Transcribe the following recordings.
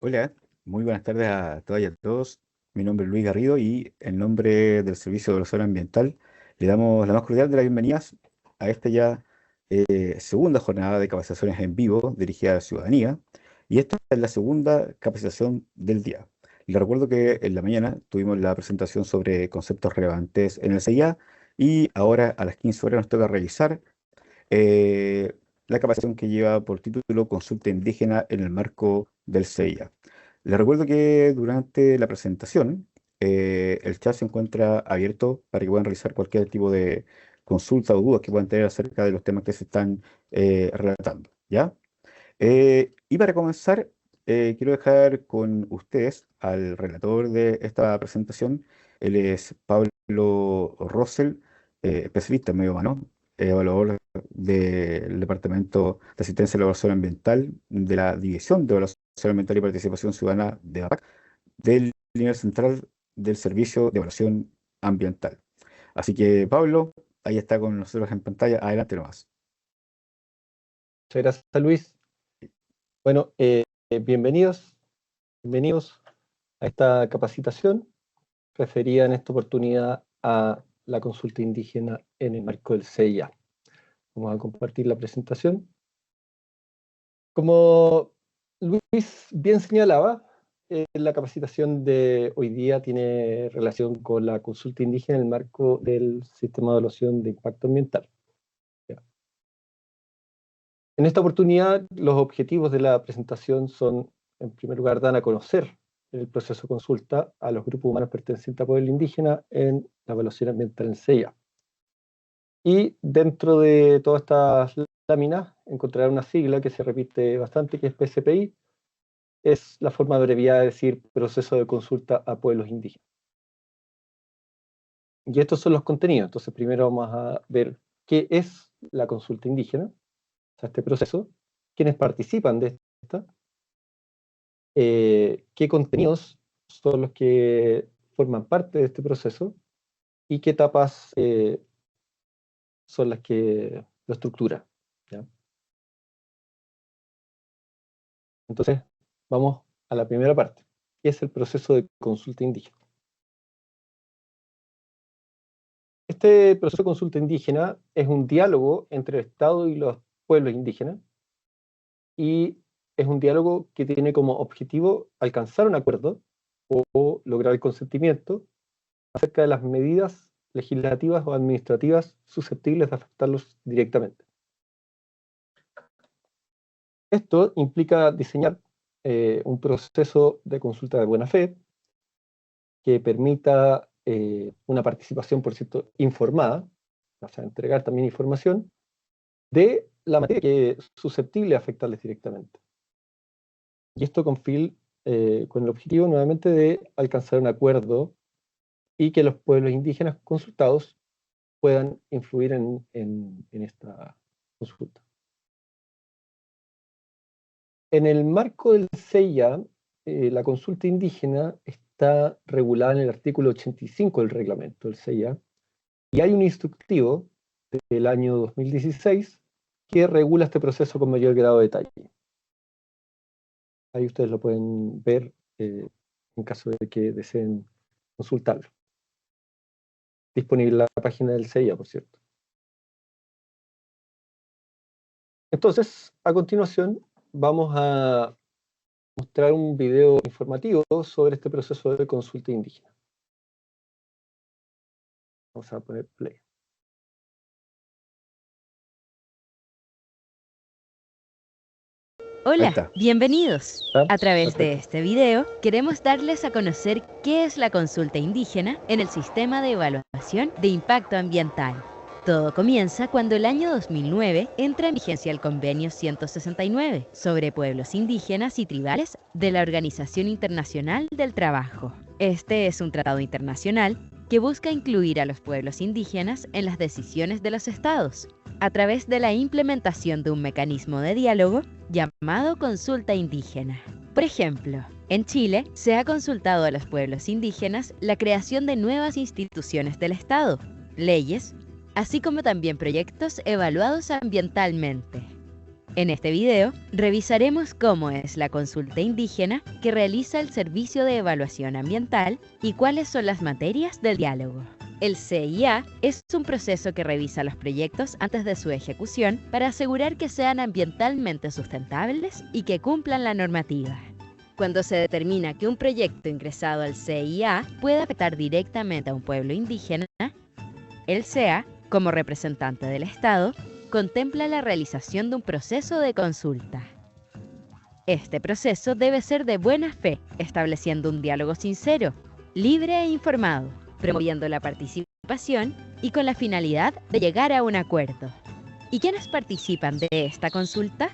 Hola, muy buenas tardes a todas y a todos. Mi nombre es Luis Garrido y en nombre del Servicio de Evaluación Ambiental le damos la más cordial de las bienvenidas a esta ya segunda jornada de capacitaciones en vivo dirigida a la ciudadanía. Y esta es la segunda capacitación del día. Les recuerdo que en la mañana tuvimos la presentación sobre conceptos relevantes en el CIA y ahora a las 15 horas nos toca revisar eh, la capacitación que lleva por título Consulta Indígena en el marco del CIA. Les recuerdo que durante la presentación el chat se encuentra abierto para que puedan realizar cualquier tipo de consulta o dudas que puedan tener acerca de los temas que se están relatando, ¿ya? Y para comenzar, quiero dejar con ustedes al relator de esta presentación. Él es Pablo Rosell, especialista en medio humano, evaluador del Departamento de Asistencia a la Evaluación Ambiental de la División de Evaluación Ambiental y Participación Ciudadana de APAC, del nivel central del Servicio de Evaluación Ambiental. Así que, Pablo, ahí está con nosotros en pantalla. Adelante nomás. Muchas gracias, Luis. Bueno, bienvenidos a esta capacitación referida en esta oportunidad a la consulta indígena en el marco del CIA. Vamos a compartir la presentación. Como Luis bien señalaba, la capacitación de hoy día tiene relación con la consulta indígena en el marco del sistema de evaluación de impacto ambiental. En esta oportunidad, los objetivos de la presentación son, en primer lugar, dar a conocer el proceso de consulta a los grupos humanos pertenecientes a pueblo indígena en la evaluación ambiental en CIA. Y dentro de todas estas láminas encontrarán una sigla que se repite bastante, que es PCPI. Es la forma abreviada de decir proceso de consulta a pueblos indígenas. Y estos son los contenidos. Entonces, primero vamos a ver qué es la consulta indígena, o sea, este proceso, quiénes participan de esta, qué contenidos son los que forman parte de este proceso y qué etapas son las que lo estructuran, ¿ya? Entonces, vamos a la primera parte, que es el proceso de consulta indígena. Este proceso de consulta indígena es un diálogo entre el Estado y los pueblos indígenas, y es un diálogo que tiene como objetivo alcanzar un acuerdo o lograr el consentimiento acerca de las medidas legislativas o administrativas susceptibles de afectarlos directamente. Esto implica diseñar un proceso de consulta de buena fe que permita una participación, por cierto, informada, o sea, entregar también información de la materia que es susceptible de afectarles directamente. Y esto con el objetivo nuevamente de alcanzar un acuerdo y que los pueblos indígenas consultados puedan influir en esta consulta. En el marco del CIA, la consulta indígena está regulada en el artículo 85 del reglamento del CIA, y hay un instructivo del año 2016 que regula este proceso con mayor grado de detalle. Ahí ustedes lo pueden ver en caso de que deseen consultarlo. Disponible en la página del CIA, por cierto. Entonces, a continuación, vamos a mostrar un video informativo sobre este proceso de consulta indígena. Vamos a poner play. Ahí Hola, está. bienvenidos. ¿Está? A través de Perfecto. este video queremos darles a conocer qué es la consulta indígena en el sistema de evaluación de impacto ambiental. Todo comienza cuando el año 2009 entra en vigencia el Convenio 169 sobre pueblos indígenas y tribales de la Organización Internacional del Trabajo. Este es un tratado internacional que busca incluir a los pueblos indígenas en las decisiones de los estados, a través de la implementación de un mecanismo de diálogo llamado consulta indígena. Por ejemplo, en Chile se ha consultado a los pueblos indígenas la creación de nuevas instituciones del Estado, leyes, así como también proyectos evaluados ambientalmente. En este video, revisaremos cómo es la consulta indígena que realiza el Servicio de Evaluación Ambiental y cuáles son las materias del diálogo. El CIA es un proceso que revisa los proyectos antes de su ejecución para asegurar que sean ambientalmente sustentables y que cumplan la normativa. Cuando se determina que un proyecto ingresado al CIA puede afectar directamente a un pueblo indígena, el CEA, como representante del Estado, contempla la realización de un proceso de consulta. Este proceso debe ser de buena fe, estableciendo un diálogo sincero, libre e informado, promoviendo la participación y con la finalidad de llegar a un acuerdo. ¿Y quiénes participan de esta consulta?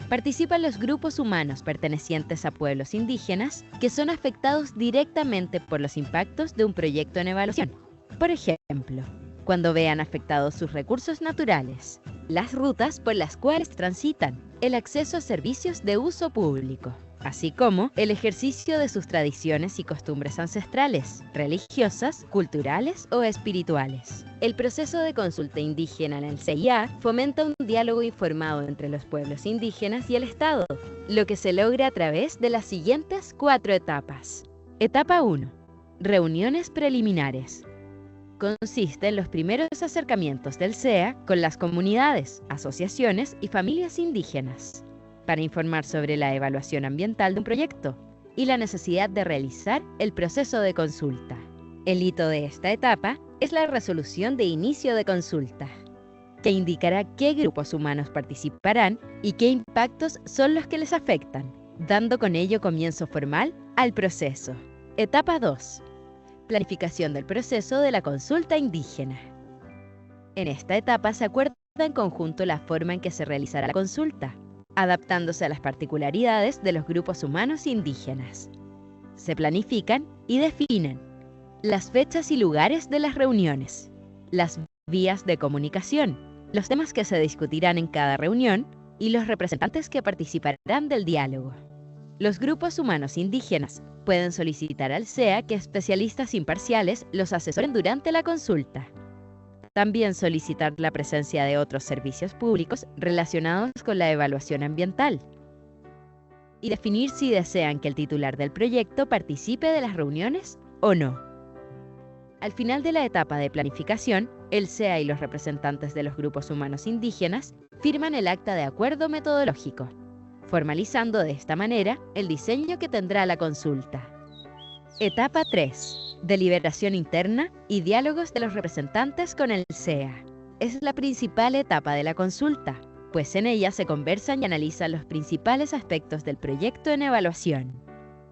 Participan los grupos humanos pertenecientes a pueblos indígenas que son afectados directamente por los impactos de un proyecto en evaluación. Por ejemplo, cuando vean afectados sus recursos naturales, las rutas por las cuales transitan, el acceso a servicios de uso público, así como el ejercicio de sus tradiciones y costumbres ancestrales, religiosas, culturales o espirituales. El proceso de consulta indígena en el CIA fomenta un diálogo informado entre los pueblos indígenas y el Estado, lo que se logra a través de las siguientes 4 etapas. Etapa 1. Reuniones preliminares. Consiste en los primeros acercamientos del CEA con las comunidades, asociaciones y familias indígenas, para informar sobre la evaluación ambiental de un proyecto y la necesidad de realizar el proceso de consulta. El hito de esta etapa es la resolución de inicio de consulta, que indicará qué grupos humanos participarán y qué impactos son los que les afectan, dando con ello comienzo formal al proceso. Etapa 2. Planificación del proceso de la consulta indígena. En esta etapa se acuerda en conjunto la forma en que se realizará la consulta, adaptándose a las particularidades de los grupos humanos indígenas. Se planifican y definen las fechas y lugares de las reuniones, las vías de comunicación, los temas que se discutirán en cada reunión y los representantes que participarán del diálogo. Los grupos humanos indígenas pueden solicitar al CEA que especialistas imparciales los asesoren durante la consulta. También solicitar la presencia de otros servicios públicos relacionados con la evaluación ambiental. Y definir si desean que el titular del proyecto participe de las reuniones o no. Al final de la etapa de planificación, el CEA y los representantes de los grupos humanos indígenas firman el acta de acuerdo metodológico, formalizando de esta manera el diseño que tendrá la consulta. Etapa 3. Deliberación interna y diálogos de los representantes con el CEA. Es la principal etapa de la consulta, pues en ella se conversan y analizan los principales aspectos del proyecto en evaluación.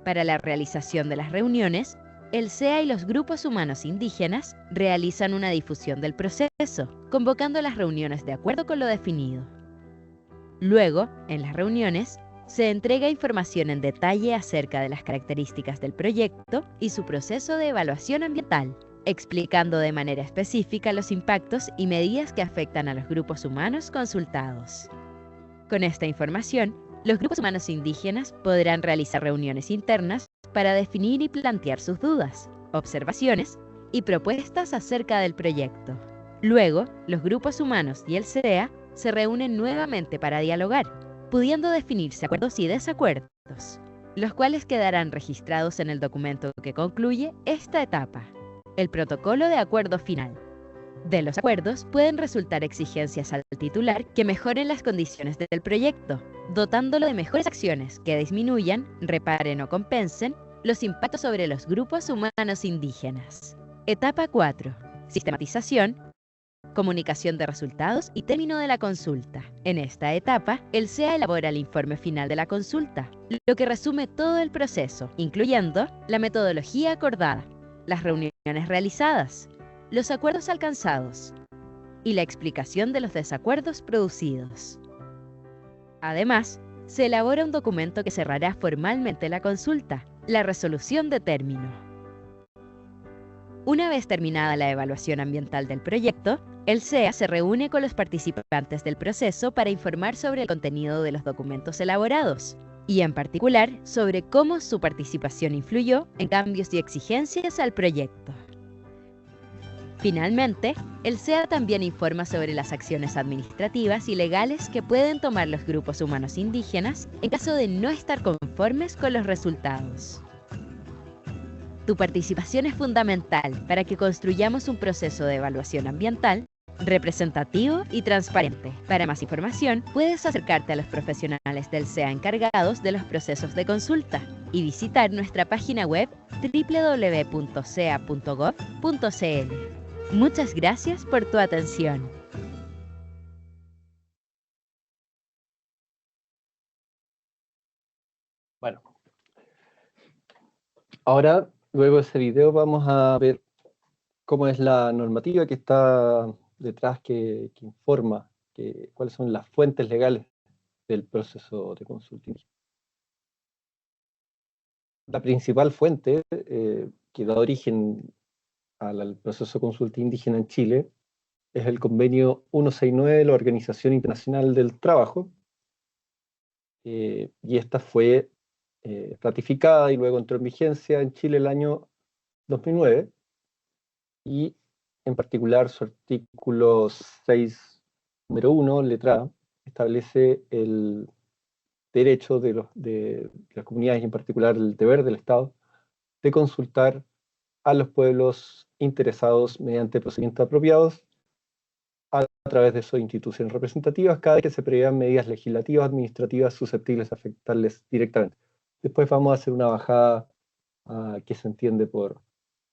Para la realización de las reuniones, el CEA y los grupos humanos indígenas realizan una difusión del proceso, convocando las reuniones de acuerdo con lo definido. Luego, en las reuniones, se entrega información en detalle acerca de las características del proyecto y su proceso de evaluación ambiental, explicando de manera específica los impactos y medidas que afectan a los grupos humanos consultados. Con esta información, los grupos humanos indígenas podrán realizar reuniones internas para definir y plantear sus dudas, observaciones y propuestas acerca del proyecto. Luego, los grupos humanos y el CEA se reúnen nuevamente para dialogar, pudiendo definirse acuerdos y desacuerdos, los cuales quedarán registrados en el documento que concluye esta etapa, el protocolo de acuerdo final. De los acuerdos pueden resultar exigencias al titular que mejoren las condiciones del proyecto, dotándolo de mejores acciones que disminuyan, reparen o compensen los impactos sobre los grupos humanos indígenas. Etapa 4. Sistematización, comunicación de resultados y término de la consulta. En esta etapa, el CEA elabora el informe final de la consulta, lo que resume todo el proceso, incluyendo la metodología acordada, las reuniones realizadas, los acuerdos alcanzados y la explicación de los desacuerdos producidos. Además, se elabora un documento que cerrará formalmente la consulta, la resolución de término. Una vez terminada la evaluación ambiental del proyecto, el CEA se reúne con los participantes del proceso para informar sobre el contenido de los documentos elaborados, y en particular sobre cómo su participación influyó en cambios y exigencias al proyecto. Finalmente, el SEA también informa sobre las acciones administrativas y legales que pueden tomar los grupos humanos indígenas en caso de no estar conformes con los resultados. Tu participación es fundamental para que construyamos un proceso de evaluación ambiental representativo y transparente. Para más información, puedes acercarte a los profesionales del SEA encargados de los procesos de consulta y visitar nuestra página web www.sea.gov.cl. Muchas gracias por tu atención. Bueno, ahora, luego de ese video, vamos a ver cómo es la normativa que está detrás, que informa cuáles son las fuentes legales del proceso de consulta indígena. La principal fuente que da origen al proceso de consulta indígena en Chile es el convenio 169 de la Organización Internacional del Trabajo, y esta fue ratificada y luego entró en vigencia en Chile el año 2009, y en particular su artículo 6, número 1, letra A, establece el derecho de las comunidades, y en particular el deber del Estado, de consultar a los pueblos interesados mediante procedimientos apropiados a través de sus instituciones representativas, cada vez que se prevean medidas legislativas, administrativas susceptibles de afectarles directamente. Después vamos a hacer una bajada a qué se entiende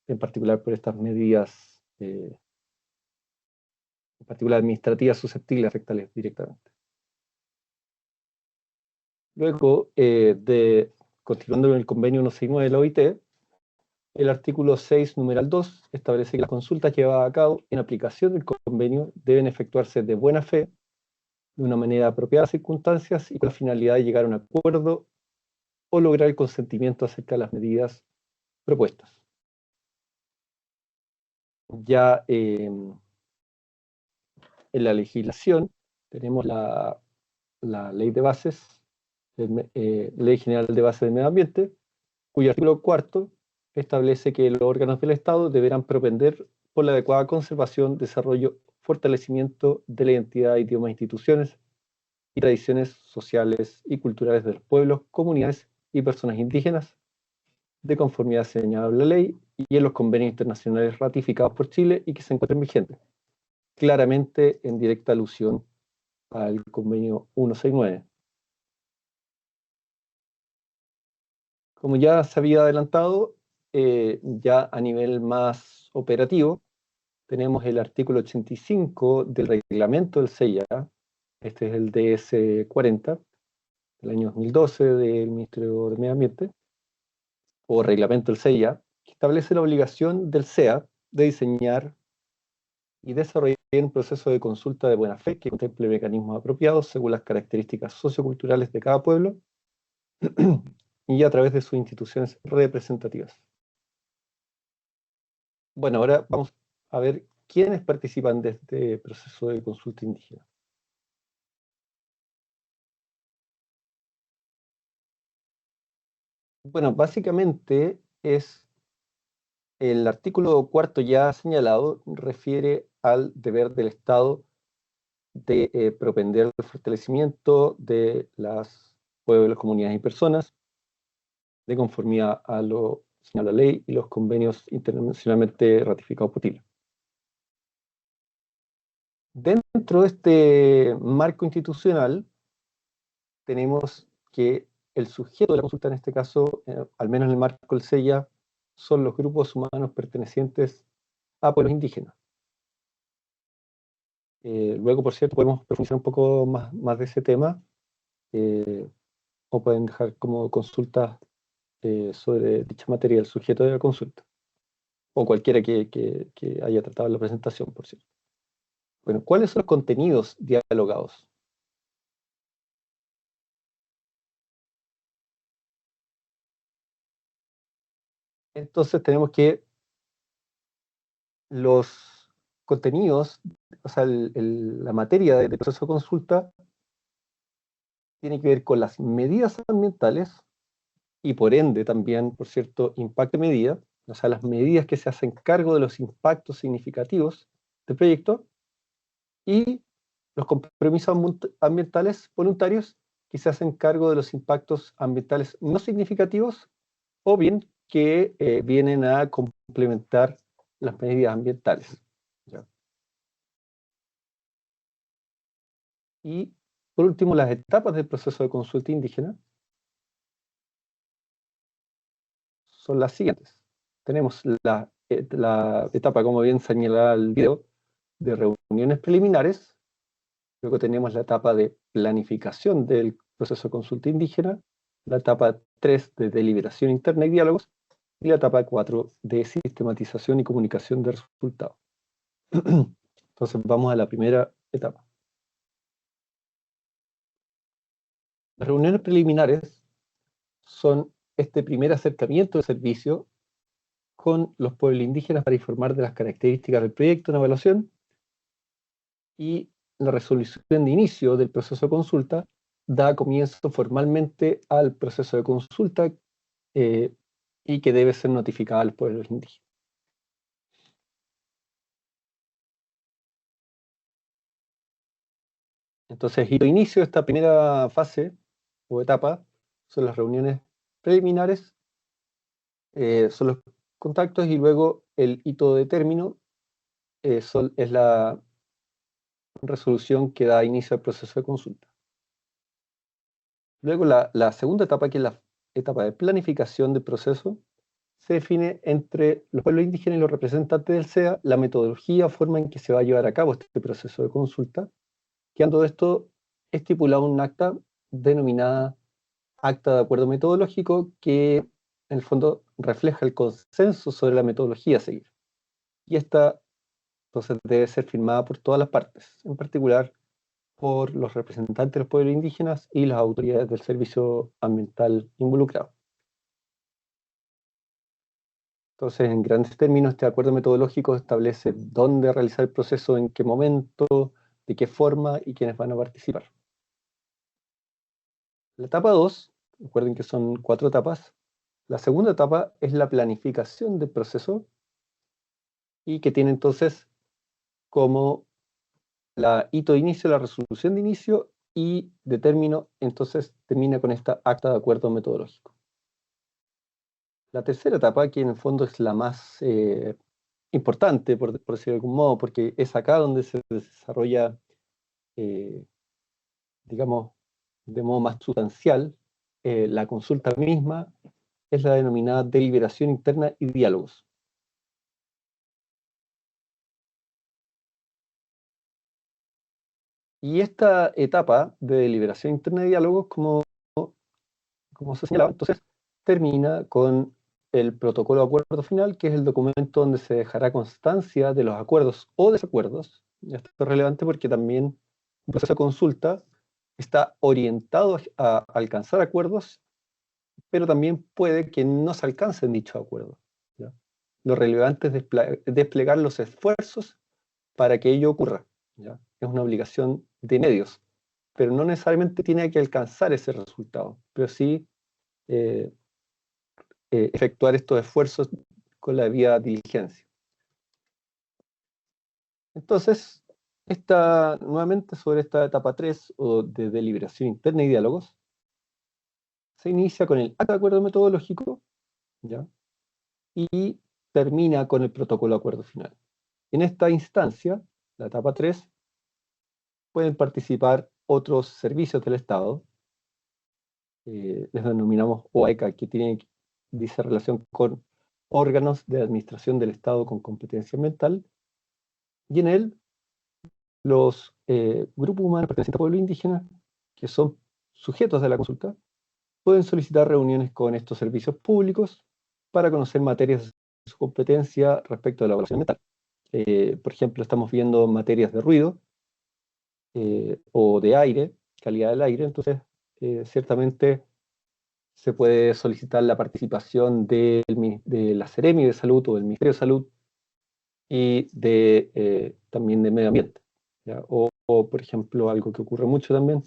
en particular por estas medidas, en particular administrativas, susceptibles de afectarles directamente. Luego, continuando en el convenio 169 de la OIT, el artículo 6, numeral 2, establece que las consultas llevadas a cabo en aplicación del convenio deben efectuarse de buena fe, de una manera apropiada a las circunstancias y con la finalidad de llegar a un acuerdo o lograr el consentimiento acerca de las medidas propuestas. Ya en la legislación tenemos la Ley de Bases, Ley General de Bases del Medio Ambiente, cuyo artículo 4 establece que los órganos del Estado deberán propender por la adecuada conservación, desarrollo, fortalecimiento de la identidad, idiomas, instituciones y tradiciones sociales y culturales de los pueblos, comunidades y personas indígenas, de conformidad señalada en la ley y en los convenios internacionales ratificados por Chile y que se encuentren vigentes, claramente en directa alusión al convenio 169. Como ya se había adelantado, ya a nivel más operativo, tenemos el artículo 85 del reglamento del CEIA, este es el DS-40, del año 2012 del Ministerio de Medio Ambiente, o reglamento del CEIA, que establece la obligación del SEA de diseñar y desarrollar un proceso de consulta de buena fe que contemple mecanismos apropiados según las características socioculturales de cada pueblo y a través de sus instituciones representativas. Bueno, ahora vamos a ver quiénes participan de este proceso de consulta indígena. Bueno, básicamente es el artículo 4 ya señalado, refiere al deber del Estado de propender el fortalecimiento de las pueblos, comunidades y personas, de conformidad a lo señala la ley y los convenios internacionalmente ratificados por Chile. Dentro de este marco institucional, tenemos que el sujeto de la consulta, en este caso, al menos en el marco del CEIA, son los grupos humanos pertenecientes a pueblos indígenas. Luego, por cierto, podemos profundizar un poco más de ese tema, o pueden dejar como consultas sobre dicha materia el sujeto de la consulta, o cualquiera que haya tratado en la presentación, por cierto. Bueno, ¿cuáles son los contenidos dialogados? Entonces tenemos que los contenidos, o sea, la materia de proceso de consulta tiene que ver con las medidas ambientales y por ende también, por cierto, impacto de medida, o sea, las medidas que se hacen cargo de los impactos significativos del proyecto, y los compromisos ambientales voluntarios que se hacen cargo de los impactos ambientales no significativos, o bien que vienen a complementar las medidas ambientales. ¿Ya? Y por último, las etapas del proceso de consulta indígena son las siguientes. Tenemos la etapa, como bien señalaba el video, de reuniones preliminares. Luego tenemos la etapa de planificación del proceso de consulta indígena, la etapa 3 de deliberación interna y diálogos, y la etapa 4 de sistematización y comunicación de resultados. Entonces vamos a la primera etapa. Las reuniones preliminares son este primer acercamiento del servicio con los pueblos indígenas para informar de las características del proyecto en evaluación, y la resolución de inicio del proceso de consulta da comienzo formalmente al proceso de consulta y que debe ser notificada al pueblo indígena. Entonces, hito de inicio de esta primera fase o etapa son las reuniones preliminares, son los contactos, y luego el hito de término es la resolución que da inicio al proceso de consulta. Luego la segunda etapa, que es la etapa de planificación del proceso, se define entre los pueblos indígenas y los representantes del SEA la metodología o forma en que se va a llevar a cabo este proceso de consulta, quedando esto estipulado en un acta denominada Acta de Acuerdo Metodológico, que en el fondo refleja el consenso sobre la metodología a seguir. Y esta entonces debe ser firmada por todas las partes, en particular por los representantes de los pueblos indígenas y las autoridades del servicio ambiental involucrado. Entonces, en grandes términos, este acuerdo metodológico establece dónde realizar el proceso, en qué momento, de qué forma y quiénes van a participar. La etapa 2, recuerden que son 4 etapas. La segunda etapa es la planificación del proceso, y que tiene entonces como la hito de inicio, la resolución de inicio, y de término, entonces termina con esta acta de acuerdo metodológico. La tercera etapa, que en el fondo es la más importante, por decirlo de algún modo, porque es acá donde se desarrolla, digamos, de modo más sustancial, la consulta misma, es la denominada deliberación interna y diálogos. Y esta etapa de deliberación interna y diálogos, como se señalaba, entonces termina con el protocolo de acuerdo final, que es el documento donde se dejará constancia de los acuerdos o desacuerdos. Esto es relevante porque también un proceso de consulta está orientado a alcanzar acuerdos, pero también puede que no se alcancen dichos acuerdos, ¿ya? Lo relevante es desplegar los esfuerzos para que ello ocurra, ¿ya? Es una obligación de medios, pero no necesariamente tiene que alcanzar ese resultado, pero sí efectuar estos esfuerzos con la debida diligencia. Entonces, nuevamente sobre esta etapa 3, o de deliberación interna y diálogos, se inicia con el acta de acuerdo metodológico, ¿ya? Y termina con el protocolo de acuerdo final. En esta instancia, la etapa 3, pueden participar otros servicios del Estado, les denominamos OAECA, que dice relación con órganos de administración del Estado con competencia ambiental, y en él los grupos humanos pertenecientes a pueblos indígenas, que son sujetos de la consulta, pueden solicitar reuniones con estos servicios públicos para conocer materias de su competencia respecto de la evaluación ambiental. Por ejemplo, estamos viendo materias de ruido o de aire, calidad del aire. Entonces ciertamente se puede solicitar la participación de la Seremi de Salud o del Ministerio de Salud, y también de Medio Ambiente, ¿ya? O, por ejemplo, algo que ocurre mucho también,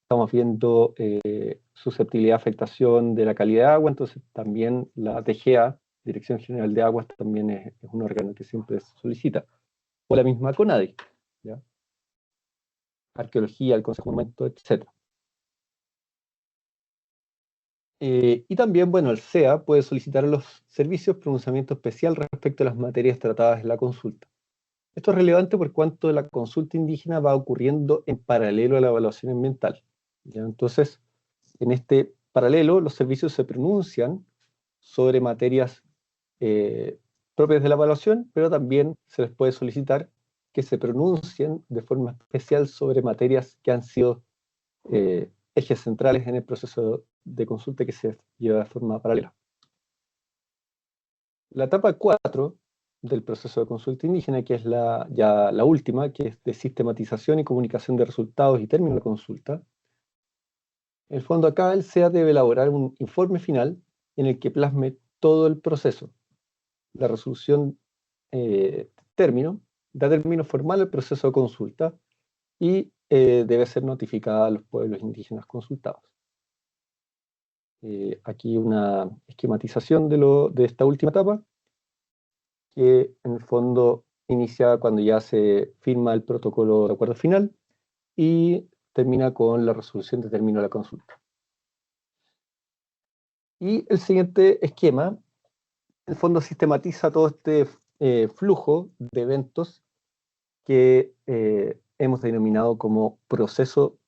estamos viendo susceptibilidad a afectación de la calidad de agua, entonces también la DGA Dirección General de Aguas también es un órgano que siempre se solicita, o la misma CONADI, ¿ya? Arqueología, el Consejo de Monumentos, etc. Y también, bueno, el CEA puede solicitar a los servicios pronunciamiento especial respecto a las materias tratadas en la consulta. Esto es relevante por cuanto la consulta indígena va ocurriendo en paralelo a la evaluación ambiental, ¿ya? Entonces, en este paralelo, los servicios se pronuncian sobre materias propias de la evaluación, pero también se les puede solicitar que se pronuncien de forma especial sobre materias que han sido ejes centrales en el proceso de consulta que se lleva de forma paralela. La etapa 4 del proceso de consulta indígena, que es ya la última, que es de sistematización y comunicación de resultados y términos de consulta. En el fondo acá el CEA debe elaborar un informe final en el que plasme todo el proceso. La resolución término da término formal al proceso de consulta y debe ser notificada a los pueblos indígenas consultados. Aquí una esquematización de esta última etapa, que en el fondo inicia cuando ya se firma el protocolo de acuerdo final y termina con la resolución de término de la consulta. Y el siguiente esquema, en el fondo sistematiza todo este flujo de eventos que hemos denominado como proceso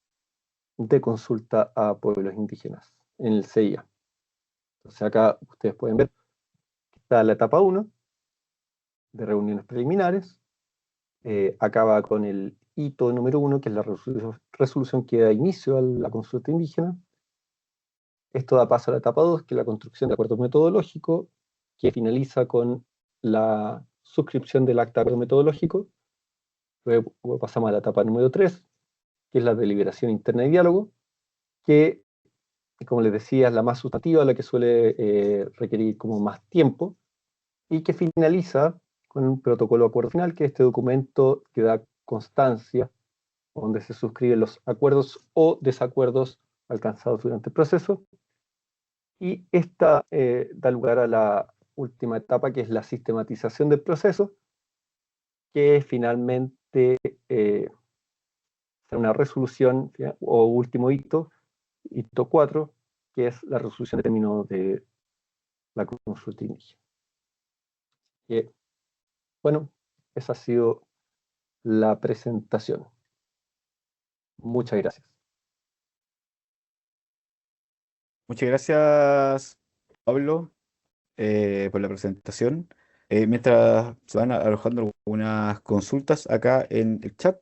de consulta a pueblos indígenas en el CIA. Entonces acá ustedes pueden ver que está la etapa 1 de reuniones preliminares, acaba con el hito número 1, que es la resolución que da inicio a la consulta indígena. Esto da paso a la etapa 2, que es la construcción de acuerdo metodológico, que finaliza con la suscripción del acta de acuerdo metodológico. Luego pasamos a la etapa número 3, que es la deliberación interna y diálogo, que, como les decía, es la más sustantiva, la que suele requerir como más tiempo, y que finaliza con un protocolo de acuerdo final, que es este documento que da constancia, donde se suscriben los acuerdos o desacuerdos alcanzados durante el proceso. Y esta da lugar a la última etapa, que es la sistematización del proceso, que finalmente será una resolución, ¿ya? O último hito 4, que es la resolución de término de la consulta indígena. Bueno, esa ha sido la presentación. Muchas gracias. Muchas gracias, Pablo, por la presentación. Mientras se van alojando algunas consultas acá en el chat,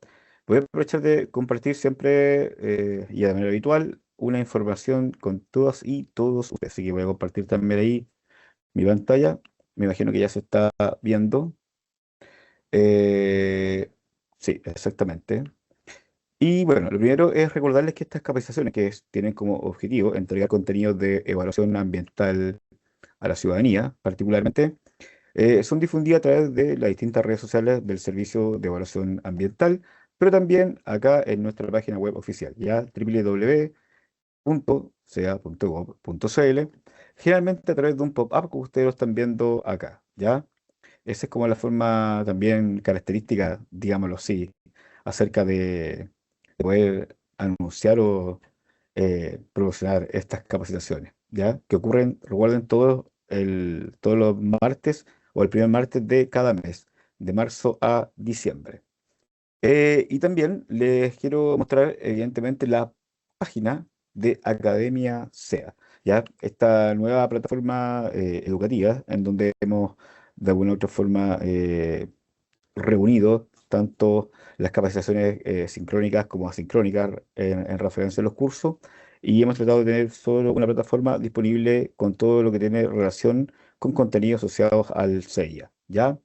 voy a aprovechar de compartir siempre y de manera habitual una información con todas y todos ustedes. Así que voy a compartir también ahí mi pantalla. Me imagino que ya se está viendo. Sí, exactamente. Y bueno, lo primero es recordarles que estas capacitaciones tienen como objetivo entregar contenidos de evaluación ambiental a la ciudadanía, particularmente, son difundidas a través de las distintas redes sociales del Servicio de Evaluación Ambiental, pero también acá en nuestra página web oficial, ya www.ca.gov.cl, generalmente a través de un pop-up que ustedes lo están viendo acá, ¿ya? Esa es como la forma también característica, digámoslo así, acerca de poder anunciar o promocionar estas capacitaciones, ¿ya? Que ocurren, recuerden, todos los martes o el primer martes de cada mes, de marzo a diciembre. Y también les quiero mostrar, evidentemente, la página de Academia SEA, ¿ya? Esta nueva plataforma educativa en donde hemos, de alguna u otra forma, reunido tanto las capacitaciones sincrónicas como asincrónicas en referencia a los cursos, y hemos tratado de tener solo una plataforma disponible con todo lo que tiene relación con contenidos asociados al CIA, ¿ya?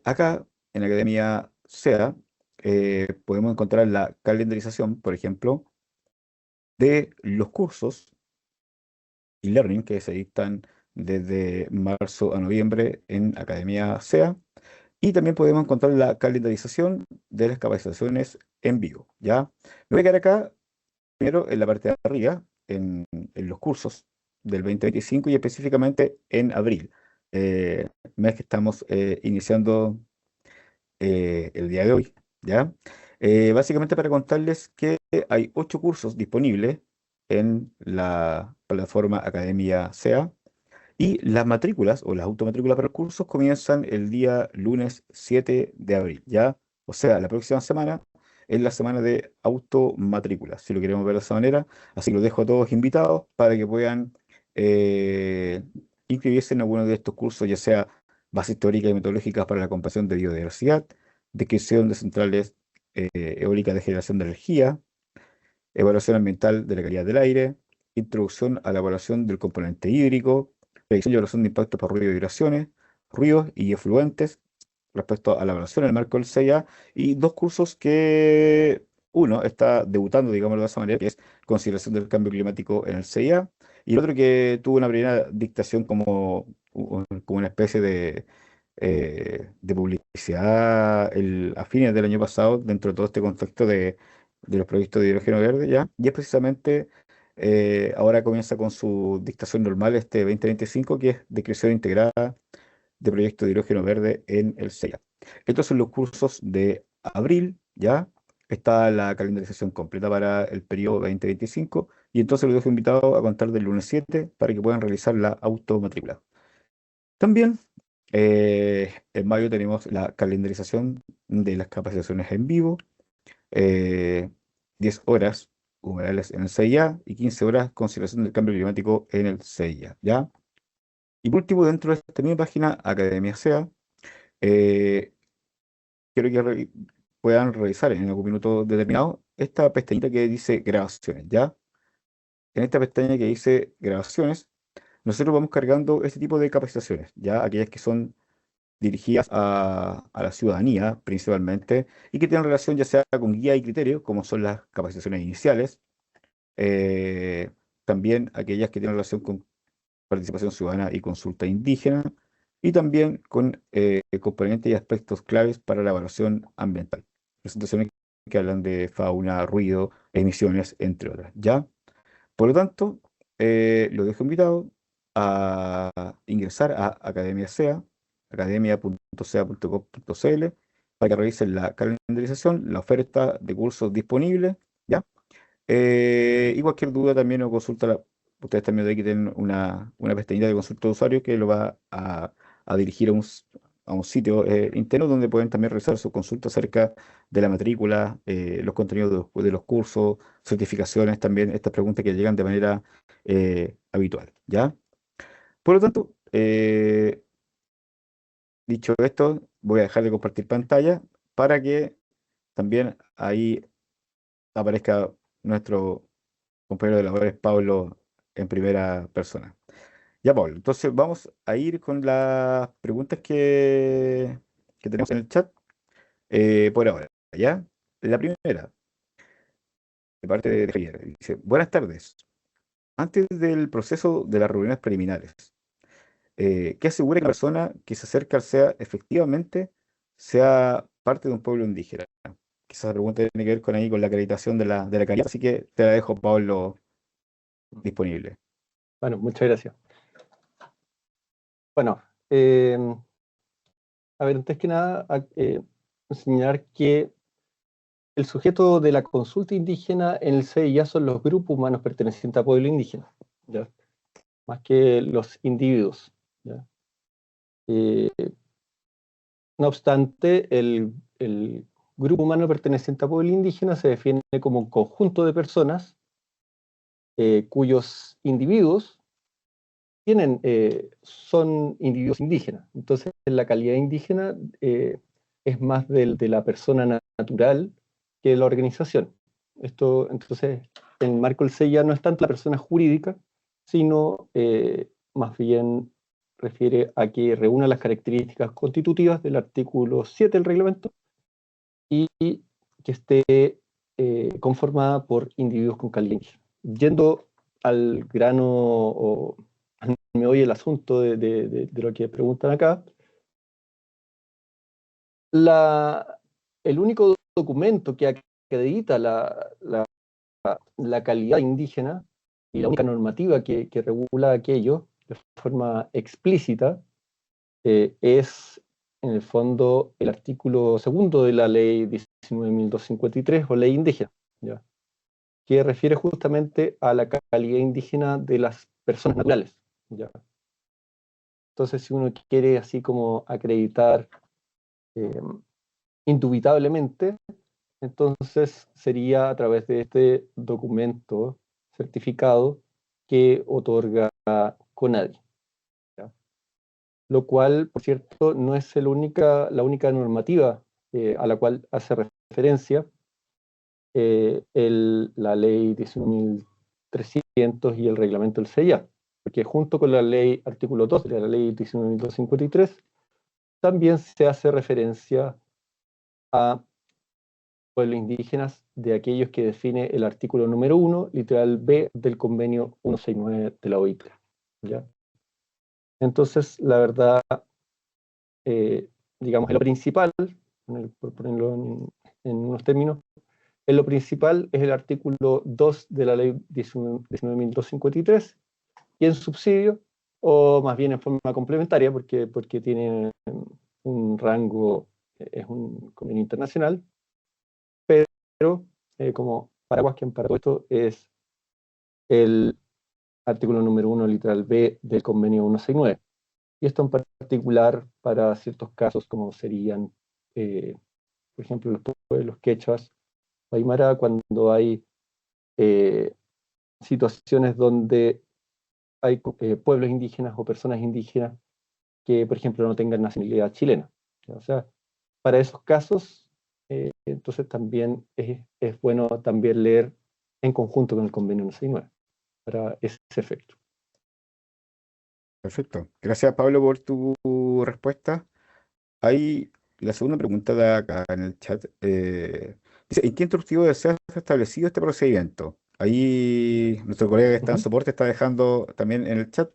Acá en Academia SEA podemos encontrar la calendarización, por ejemplo, de los cursos y learning que se dictan desde marzo a noviembre en Academia SEA. Y también podemos encontrar la calendarización de las capacitaciones en vivo, ¿ya? Me voy a quedar acá primero en la parte de arriba, en los cursos, del 2025 y específicamente en abril, mes que estamos iniciando el día de hoy, ¿ya? Básicamente para contarles que hay 8 cursos disponibles en la plataforma Academia SEA y las matrículas o las automatrículas para los cursos comienzan el día lunes 7 de abril, ¿ya? O sea, la próxima semana es la semana de automatrículas, si lo queremos ver de esa manera. Así que los dejo a todos invitados para que puedan eh, inscribirse en alguno de estos cursos, ya sea bases teóricas y metodológicas para la comprensión de biodiversidad, descripción de centrales eólicas de generación de energía, evaluación ambiental de la calidad del aire, introducción a la evaluación del componente hídrico, predicción y evaluación de impactos por ruido y vibraciones, ruidos y efluentes respecto a la evaluación en el marco del CIA, y 2 cursos que uno está debutando, digámoslo de esa manera, que es consideración del cambio climático en el CIA, y el otro que tuvo una primera dictación como una especie de publicidad a fines del año pasado dentro de todo este contexto de los proyectos de hidrógeno verde, ¿ya? Y es precisamente, ahora comienza con su dictación normal este 2025, que es descripción integrada de proyectos de hidrógeno verde en el CEA. Estos son los cursos de abril, ¿ya? Está la calendarización completa para el periodo 2025 y entonces los dejo invitados a contar del lunes 7 para que puedan realizar la automatrícula. También en mayo tenemos la calendarización de las capacitaciones en vivo, eh, 10 horas humedales en el CIA y 15 horas consideración del cambio climático en el CIA, ¿ya? Y por último, dentro de esta misma página, Academia SEA, eh, quiero que puedan revisar en algún minuto determinado esta pestañita que dice grabaciones, ¿ya? En esta pestaña que dice grabaciones, nosotros vamos cargando este tipo de capacitaciones, ¿ya? Aquellas que son dirigidas a la ciudadanía principalmente y que tienen relación ya sea con guía y criterio, como son las capacitaciones iniciales, eh, también aquellas que tienen relación con participación ciudadana y consulta indígena, y también con componentes y aspectos claves para la evaluación ambiental. Presentaciones que hablan de fauna, ruido, emisiones, entre otras, ¿ya? Por lo tanto, los dejo invitados a ingresar a Academia SEA, academia.sea.gov.cl, para que revisen la calendarización, la oferta de cursos disponibles, ¿ya? Y cualquier duda también o consulta, ustedes también de aquí tienen una pestañita de consulta de usuario que lo va a dirigir a un sitio interno donde pueden también realizar sus consultas acerca de la matrícula, los contenidos de los cursos, certificaciones, también estas preguntas que llegan de manera habitual, ¿ya? Por lo tanto, dicho esto, voy a dejar de compartir pantalla para que también ahí aparezca nuestro compañero de labores, Pablo, en primera persona. Ya, Pablo, entonces vamos a ir con las preguntas que tenemos en el chat por ahora, ¿ya? La primera, de parte de Javier, dice, buenas tardes. Antes del proceso de las reuniones preliminares, ¿qué asegura que la persona que se acerca al SEA efectivamente sea parte de un pueblo indígena? Quizás la pregunta tiene que ver con ahí con la acreditación de la calidad, así que te la dejo, Pablo, disponible. Bueno, muchas gracias. Bueno, eh, a ver, antes que nada, enseñar que el sujeto de la consulta indígena en el CIA son los grupos humanos pertenecientes a pueblo indígena, ¿ya? Más que los individuos, ¿ya? Eh, no obstante, el grupo humano perteneciente a pueblo indígena se define como un conjunto de personas cuyos individuos son individuos indígenas. Entonces, la calidad indígena es más de la persona natural que de la organización. Esto, entonces, en el marco del CIA no es tanto la persona jurídica, sino más bien refiere a que reúna las características constitutivas del artículo 7 del reglamento y que esté conformada por individuos con calidad indígena. Yendo al grano o me oye el asunto de lo que preguntan acá, el único documento que acredita la calidad indígena y la única normativa que regula aquello de forma explícita es, en el fondo, el artículo segundo de la ley 19.253 o ley indígena, ¿ya? Que refiere justamente a la calidad indígena de las personas naturales, ¿ya? Entonces, si uno quiere así como acreditar eh, indubitablemente, entonces sería a través de este documento certificado que otorga CONADI, ¿ya? Lo cual, por cierto, no es la única normativa a la cual hace referencia la ley 19.300 y el reglamento del CIA, porque junto con la ley artículo 2 de la ley 19.253 también se hace referencia a pueblos indígenas de aquellos que define el artículo número 1, literal B del convenio 169 de la OIT, ¿ya? Entonces, la verdad, eh, digamos, lo principal, por ponerlo en unos términos, lo principal es el artículo 2 de la ley 19.253 y en subsidio, o más bien en forma complementaria, porque tiene un rango, es un convenio internacional, pero como paraguas que para todo esto es el artículo número 1, literal B del convenio 169. Y esto en particular para ciertos casos como serían, por ejemplo, los pueblos quechuas o aymara, cuando hay situaciones donde hay pueblos indígenas o personas indígenas que, por ejemplo, no tengan nacionalidad chilena. O sea, para esos casos, entonces también es bueno también leer en conjunto con el convenio 169 para ese efecto. Perfecto. Gracias, Pablo, por tu respuesta. Hay la segunda pregunta de acá en el chat. Dice, ¿en qué instructivo de SEA está establecido este procedimiento? Ahí nuestro colega que está en soporte está dejando también en el chat,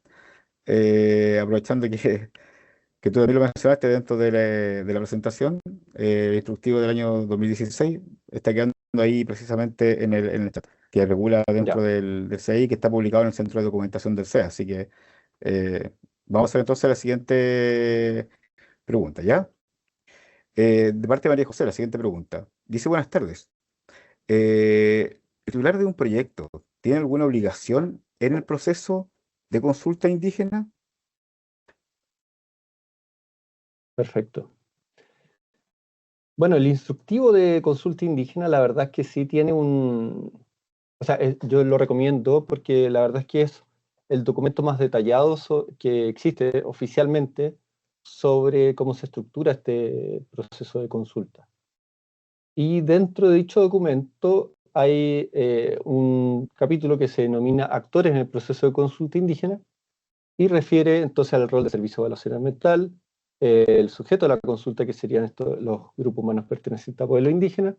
aprovechando que tú también lo mencionaste dentro de la presentación, el instructivo del año 2016 está quedando ahí precisamente en el chat, que regula dentro Ya, del CI, que está publicado en el centro de documentación del CEA. Así que vamos a hacer entonces la siguiente pregunta, ¿ya? De parte de María José, la siguiente pregunta. Dice, buenas tardes. ¿El titular de un proyecto tiene alguna obligación en el proceso de consulta indígena? perfecto. Bueno, el instructivo de consulta indígena, la verdad es que sí tiene o sea, yo lo recomiendo porque la verdad es que es el documento más detallado que existe oficialmente sobre cómo se estructura este proceso de consulta. Y dentro de dicho documento hay un capítulo que se denomina Actores en el proceso de consulta indígena y refiere entonces al rol de servicio de evaluación ambiental, el sujeto de la consulta que serían los grupos humanos pertenecientes a pueblos indígenas,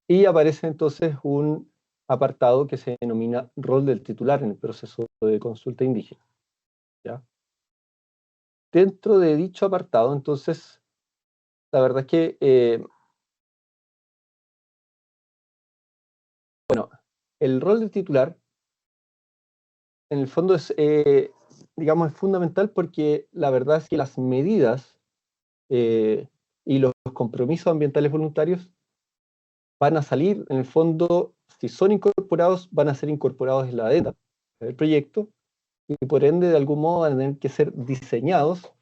y aparece entonces un apartado que se denomina rol del titular en el proceso de consulta indígena, ¿ya? Dentro de dicho apartado, entonces, la verdad es que, bueno, el rol del titular, en el fondo es, digamos, es fundamental porque la verdad es que las medidas y los compromisos ambientales voluntarios van a salir, en el fondo, si son incorporados, van a ser incorporados en la adenda del proyecto y por ende, de algún modo, van a tener que ser diseñados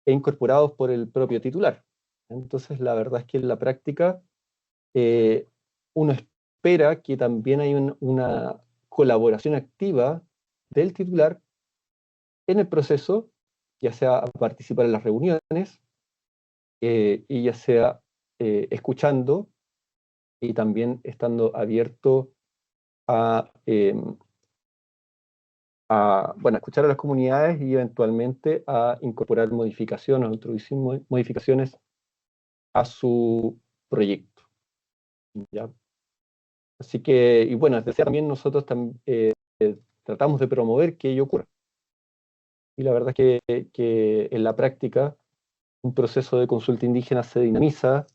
e incorporados por el propio titular. Entonces, la verdad es que en la práctica eh, uno espera que también hay una colaboración activa del titular en el proceso, ya sea a participar en las reuniones y ya sea escuchando y también estando abierto a, bueno, a escuchar a las comunidades y eventualmente a incorporar modificaciones o introducir modificaciones a su proyecto, ¿ya? Así que, y bueno, desde también nosotros tratamos de promover que ello ocurra. Y la verdad es que en la práctica un proceso de consulta indígena se dinamiza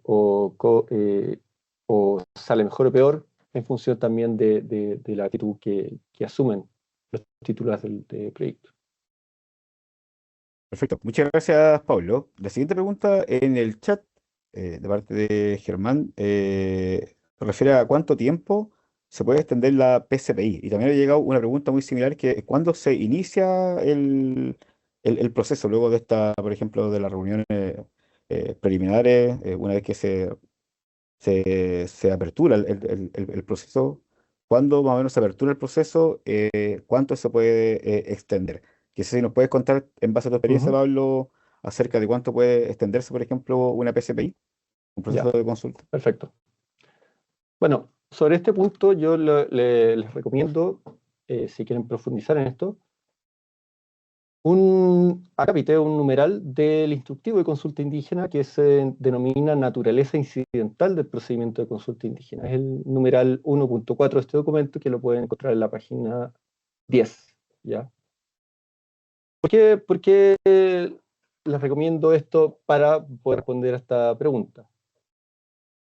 o sale mejor o peor en función también de la actitud que asumen los titulares del proyecto. Perfecto. Muchas gracias, Pablo. La siguiente pregunta en el chat, de parte de Germán, se refiere a cuánto tiempo se puede extender la PCPI. Y también ha llegado una pregunta muy similar, que es cuándo se inicia el proceso, luego de esta, por ejemplo, de las reuniones preliminares, una vez que se apertura el proceso. ¿Cuándo más o menos se apertura el proceso? ¿Cuánto se puede extender? Quizás si nos puedes contar, en base a tu experiencia, Ujú. Pablo, acerca de cuánto puede extenderse, por ejemplo, una PCPI, un proceso Ya, de consulta. perfecto. Bueno, sobre este punto yo les recomiendo, si quieren profundizar en esto, un acápite, un numeral del instructivo de consulta indígena que se denomina naturaleza incidental del procedimiento de consulta indígena. Es el numeral 1.4 de este documento, que lo pueden encontrar en la página 10. ¿Ya? ¿Por qué les recomiendo esto para poder responder a esta pregunta?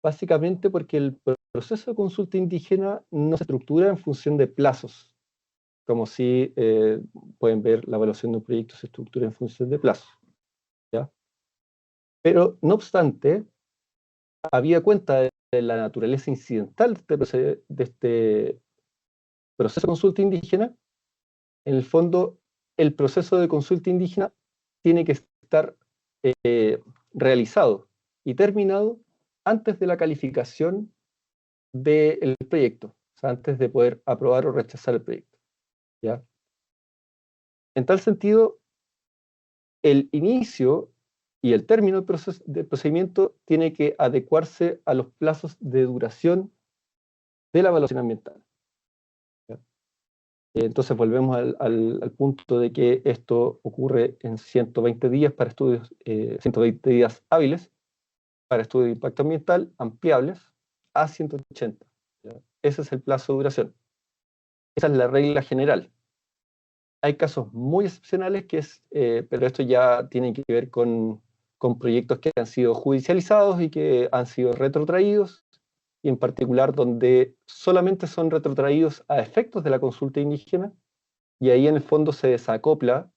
Básicamente porque el proceso de consulta indígena no se estructura en función de plazos, como si pueden ver la evaluación de un proyecto se estructura en función de plazos. ¿Ya? Pero, no obstante, habida cuenta de la naturaleza incidental de este proceso de consulta indígena, en el fondo, el proceso de consulta indígena tiene que estar realizado y terminado antes de la calificación del proyecto, o sea, antes de poder aprobar o rechazar el proyecto. ¿Ya? En tal sentido, el inicio y el término del procedimiento tiene que adecuarse a los plazos de duración de la evaluación ambiental. ¿Ya? Entonces volvemos al punto de que esto ocurre en 120 días para estudios, 120 días hábiles para estudios de impacto ambiental ampliables a 180. ¿Ya? Ese es el plazo de duración. Esa es la regla general. Hay casos muy excepcionales pero esto ya tiene que ver con proyectos que han sido judicializados y que han sido retrotraídos, y en particular donde solamente son retrotraídos a efectos de la consulta indígena, y ahí en el fondo se desacopla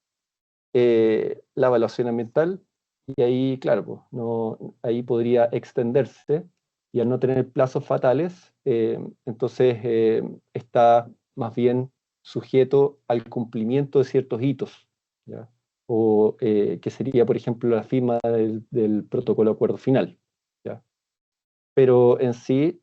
la evaluación ambiental, y ahí, claro, pues, no, ahí podría extenderse, y al no tener plazos fatales, entonces está más bien sujeto al cumplimiento de ciertos hitos, ¿ya? O que sería, por ejemplo, la firma del protocolo de acuerdo final, ¿ya? Pero en sí,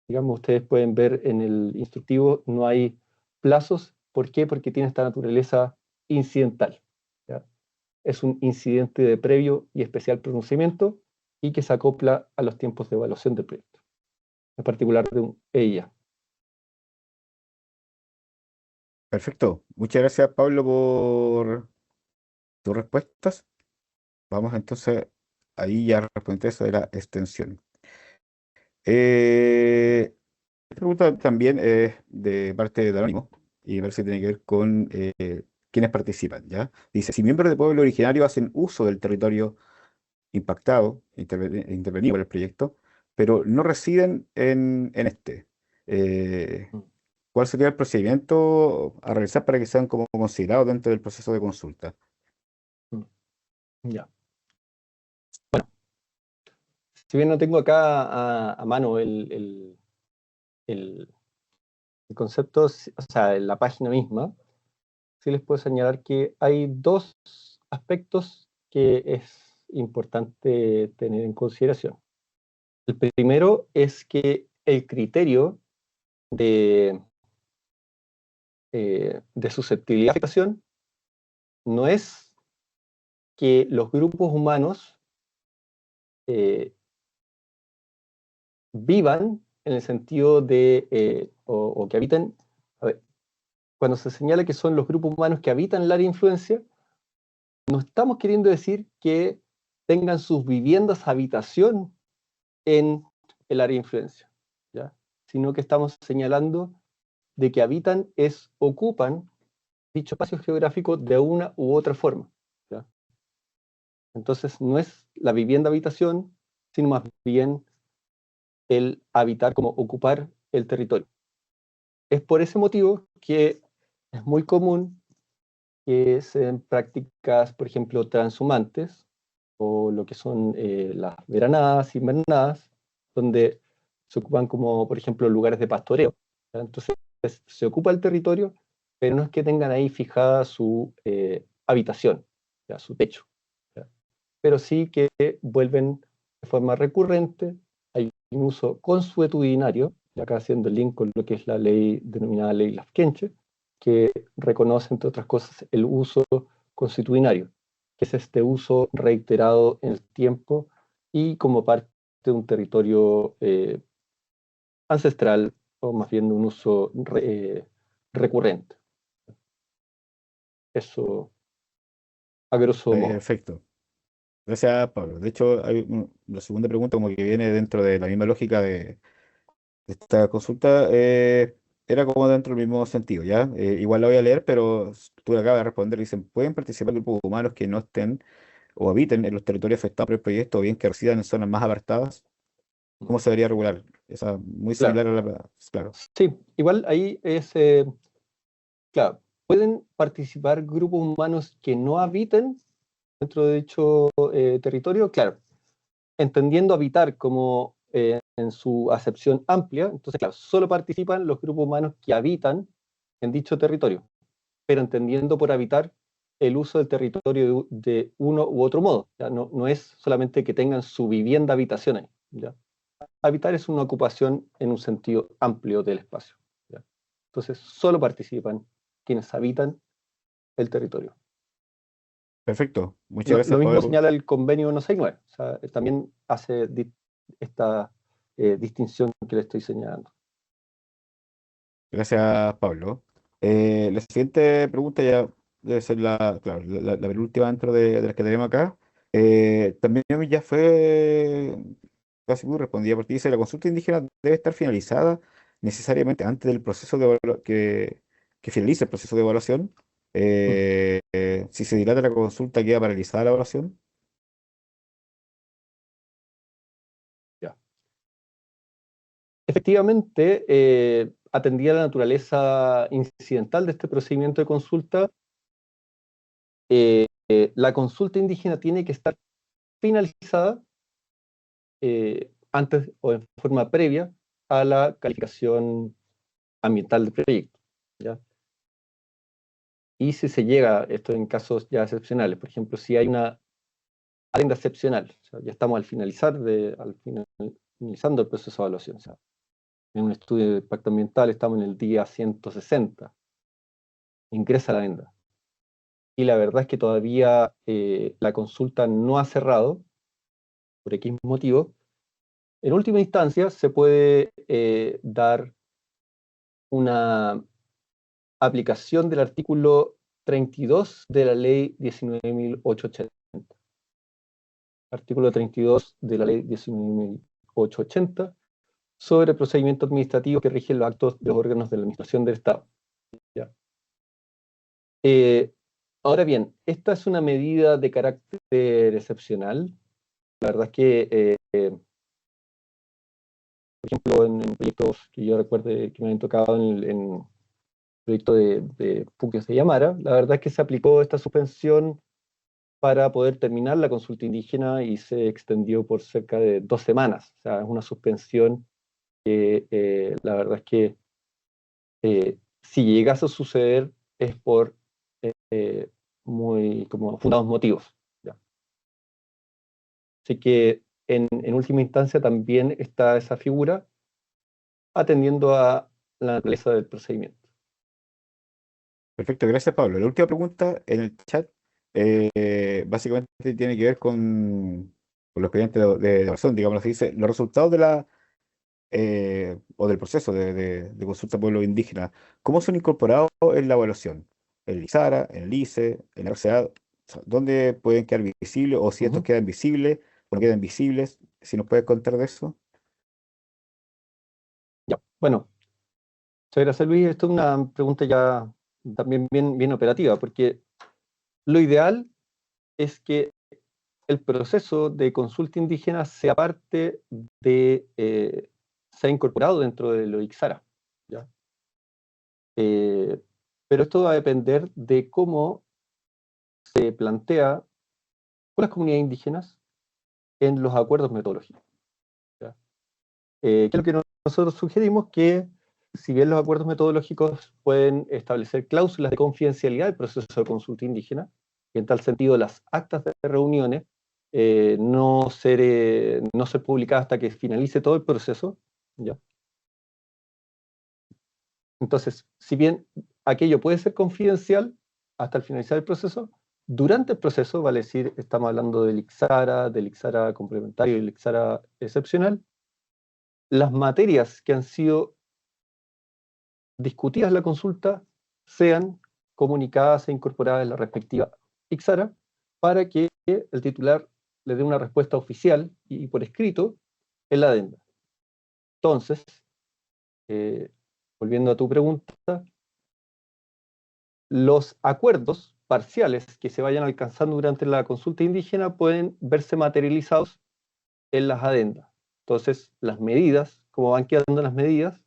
digamos, ustedes pueden ver en el instructivo, no hay plazos. ¿Por qué? Porque tiene esta naturaleza incidental, ¿ya? Es un incidente de previo y especial pronunciamiento y que se acopla a los tiempos de evaluación del proyecto, en particular de un EIA. Perfecto. Muchas gracias, Pablo, por tus respuestas. Vamos entonces ahí ya a responder eso de la extensión. Esta pregunta también es de parte de Anónimo y a ver si tiene que ver con quienes participan, ¿ya? Dice, si miembros del pueblo originario hacen uso del territorio impactado, intervenido por el proyecto, pero no residen en este, eh, Mm, ¿cuál sería el procedimiento a realizar para que sean como considerados dentro del proceso de consulta? mm, Ya. Si bien no tengo acá a mano el- el concepto, o sea, en la página misma, sí les puedo señalar que hay dos aspectos que es importante tener en consideración. El primero es que el criterio de, de susceptibilidad a afectación no es que los grupos humanos eh, vivan en el sentido de, o que habiten, a ver, cuando se señala que son los grupos humanos que habitan el área de influencia, no estamos queriendo decir que tengan sus viviendas habitación en el área de influencia, ¿ya? Sino que estamos señalando de que ocupan dicho espacio geográfico de una u otra forma, ¿ya? Entonces no es la vivienda habitación, sino más bien el habitar, como ocupar el territorio. Es por ese motivo que es muy común que se den prácticas, por ejemplo, transhumantes, o lo que son las veranadas, invernadas, donde se ocupan como, por ejemplo, lugares de pastoreo. ¿Ya? Entonces, se ocupa el territorio, pero no es que tengan ahí fijada su habitación, ¿ya? Su techo. ¿Ya? Pero sí que vuelven de forma recurrente, hay un uso consuetudinario, y acá haciendo el link con lo que es la ley denominada ley Lafkenche, que reconoce, entre otras cosas, el uso consuetudinario, que es este uso reiterado en el tiempo y como parte de un territorio ancestral, o más bien de un uso recurrente. Eso, a grosso modo. Perfecto. Gracias, Pablo. De hecho, la segunda pregunta como que viene dentro de la misma lógica de esta consulta, era como dentro del mismo sentido, ¿ya? Igual la voy a leer, pero tú la acabas de responder. Dicen, ¿pueden participar grupos humanos que no estén o habiten en los territorios afectados por el proyecto o bien que residan en zonas más apartadas? ¿Cómo se debería regular? Esa muy Claro, similar a la... Claro. sí, igual ahí es, claro, pueden participar grupos humanos que no habiten dentro de dicho territorio, claro, entendiendo habitar como en su acepción amplia, entonces, claro, solo participan los grupos humanos que habitan en dicho territorio, pero entendiendo por habitar el uso del territorio de uno u otro modo. ¿Ya? No, no es solamente que tengan su vivienda habitación ahí. ¿Ya? Habitar es una ocupación en un sentido amplio del espacio. ¿Ya? Entonces, solo participan quienes habitan el territorio. Perfecto. Muchas Lo gracias, mismo Pablo. señala el convenio 169. O sea, también hace esta distinción que le estoy señalando. Gracias, Pablo. La siguiente pregunta ya debe ser claro, la penúltima dentro de las que tenemos acá. También ya fue casi muy respondida porque dice, la consulta indígena debe estar finalizada necesariamente antes del proceso que finalice el proceso de evaluación. Mm, Si se dilata la consulta, queda paralizada la evaluación. ya. Efectivamente, atendida la naturaleza incidental de este procedimiento de consulta, la consulta indígena tiene que estar finalizada antes o en forma previa a la calificación ambiental del proyecto. ¿Ya? Y si se llega, esto en casos ya excepcionales, por ejemplo, si hay una adenda excepcional, o sea, ya estamos finalizando el proceso de evaluación, o sea, en un estudio de impacto ambiental estamos en el día 160, ingresa la adenda. Y la verdad es que todavía la consulta no ha cerrado, por X motivo. En última instancia, se puede dar una aplicación del artículo 32 de la ley 19.880. Artículo 32 de la ley 19.880 sobre procedimiento administrativo que rige los actos de los órganos de la administración del Estado. ¿Ya? Ahora bien, esta es una medida de carácter excepcional. La verdad es que, por ejemplo, en proyectos que yo recuerde que me han tocado en el proyecto de Puquios de Yamara, la verdad es que se aplicó esta suspensión para poder terminar la consulta indígena y se extendió por cerca de 2 semanas. O sea, es una suspensión que la verdad es que si llegase a suceder es por muy como fundados motivos. ¿Ya? Así que en última instancia también está esa figura atendiendo a la naturaleza del procedimiento. Perfecto, gracias, Pablo. La última pregunta en el chat básicamente tiene que ver con los expedientes de evaluación, digamos así. Dice, los resultados de o del proceso de consulta a pueblos indígenas, ¿cómo son incorporados en la evaluación? ¿En el ISARA, en el ICE, en la RCA? O sea, ¿dónde pueden quedar visibles o si estos Ujú. quedan visibles o no quedan visibles? Si nos puedes contar de eso. Ya. Bueno, muchas gracias, Luis. Esto es una pregunta ya también bien operativa, porque lo ideal es que el proceso de consulta indígena sea parte de se ha incorporado dentro de lo Ixara, ¿ya? Pero esto va a depender de cómo se plantea con las comunidades indígenas en los acuerdos metodológicos, ¿ya? ¿Qué es lo que nosotros sugerimos? Que si bien los acuerdos metodológicos pueden establecer cláusulas de confidencialidad del proceso de consulta indígena, y en tal sentido las actas de reuniones no ser publicadas hasta que finalice todo el proceso, ¿ya? Entonces, si bien aquello puede ser confidencial hasta el finalizar el proceso, durante el proceso, vale decir, estamos hablando del Ixara complementario y del Ixara excepcional, las materias que han sido discutidas en la consulta sean comunicadas e incorporadas en la respectiva Ixara para que el titular le dé una respuesta oficial y por escrito en la adenda. Entonces, volviendo a tu pregunta, los acuerdos parciales que se vayan alcanzando durante la consulta indígena pueden verse materializados en las adendas. Entonces, las medidas, cómo van quedando las medidas,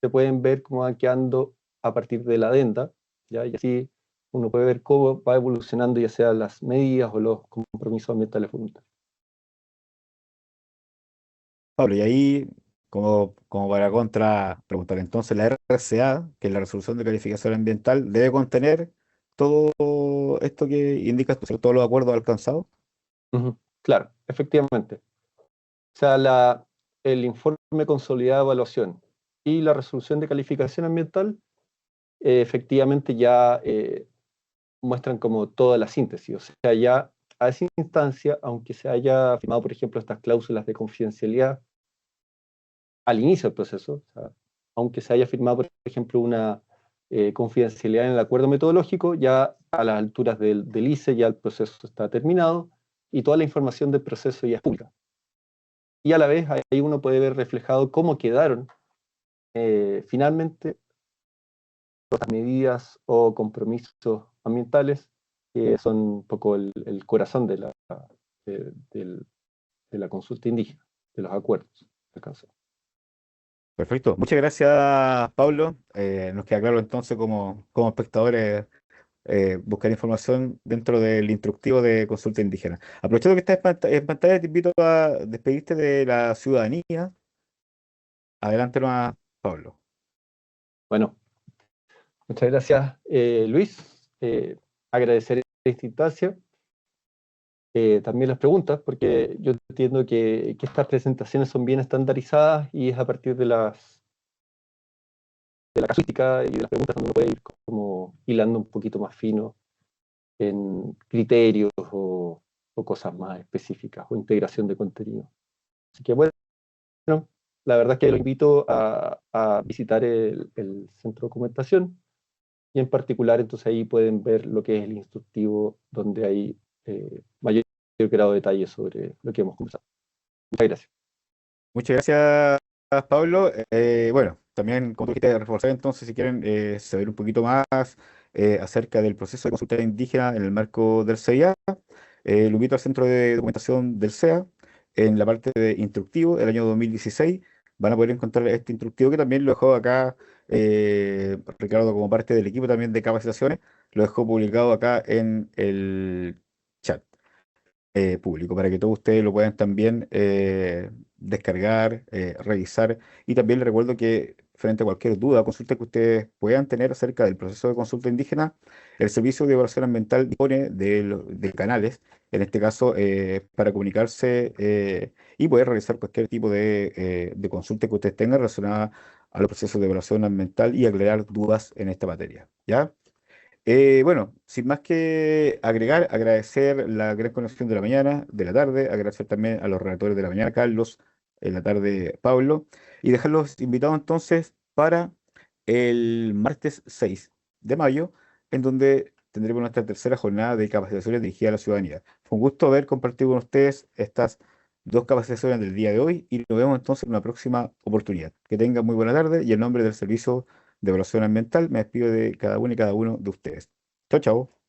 se pueden ver cómo van quedando a partir de la adenda, ¿ya? Y así uno puede ver cómo va evolucionando ya sea las medidas o los compromisos ambientales voluntarios. Pablo, y ahí, como para contra preguntar, entonces la RCA, que es la resolución de calificación ambiental, debe contener todo esto que indicas, tú, todos los acuerdos alcanzados. Claro, efectivamente. O sea, el informe consolidado de evaluación y la resolución de calificación ambiental efectivamente ya muestran como toda la síntesis. O sea, ya a esa instancia, aunque se haya firmado, por ejemplo, estas cláusulas de confidencialidad al inicio del proceso, o sea, aunque se haya firmado, por ejemplo, una confidencialidad en el acuerdo metodológico, ya a las alturas del ICE ya el proceso está terminado y toda la información del proceso ya es pública. Y a la vez ahí uno puede ver reflejado cómo quedaron finalmente las medidas o compromisos ambientales que son un poco el corazón de la consulta indígena, de los acuerdos alcanzados. Perfecto. Muchas gracias, Pablo. Nos queda claro entonces como espectadores buscar información dentro del instructivo de consulta indígena. Aprovechando que estás en pantalla, te invito a despedirte de la ciudadanía. Adelante nomás, Pablo. Bueno, muchas gracias, Luis. Agradecer esta instancia. También las preguntas, porque yo entiendo que estas presentaciones son bien estandarizadas y es a partir de la casuística y de las preguntas donde uno puede ir como hilando un poquito más fino en criterios o cosas más específicas o integración de contenido. Así que bueno, la verdad es que lo invito a visitar el centro de documentación y en particular entonces ahí pueden ver lo que es el instructivo donde hay mayor grado de detalle sobre lo que hemos conversado. Muchas gracias. Muchas gracias, Pablo. Bueno, también, como tú dijiste, reforzar entonces, si quieren saber un poquito más acerca del proceso de consulta indígena en el marco del CIA, lo invito al centro de documentación del CEA. En la parte de instructivo, el año 2016, van a poder encontrar este instructivo que también lo dejó acá Ricardo como parte del equipo también de capacitaciones, lo dejó publicado acá en el chat público para que todos ustedes lo puedan también descargar, revisar. Y también les recuerdo que frente a cualquier duda o consulta que ustedes puedan tener acerca del proceso de consulta indígena, el Servicio de Evaluación Ambiental dispone de canales, en este caso para comunicarse y poder realizar cualquier tipo de consulta que ustedes tengan relacionada a los procesos de evaluación ambiental y aclarar dudas en esta materia. ¿Ya? Bueno, sin más que agregar, agradecer la gran conexión de la mañana, de la tarde, agradecer también a los relatores de la mañana, Carlos, en la tarde, Pablo, y dejarlos invitados entonces para el martes 6 de mayo, en donde tendremos nuestra tercera jornada de capacitaciones dirigidas a la ciudadanía. Fue un gusto haber compartido con ustedes estas dos capacitaciones del día de hoy y nos vemos entonces en una próxima oportunidad. Que tengan muy buena tarde y en nombre del Servicio de Evaluación Ambiental me despido de cada uno y cada uno de ustedes. Chao, chao.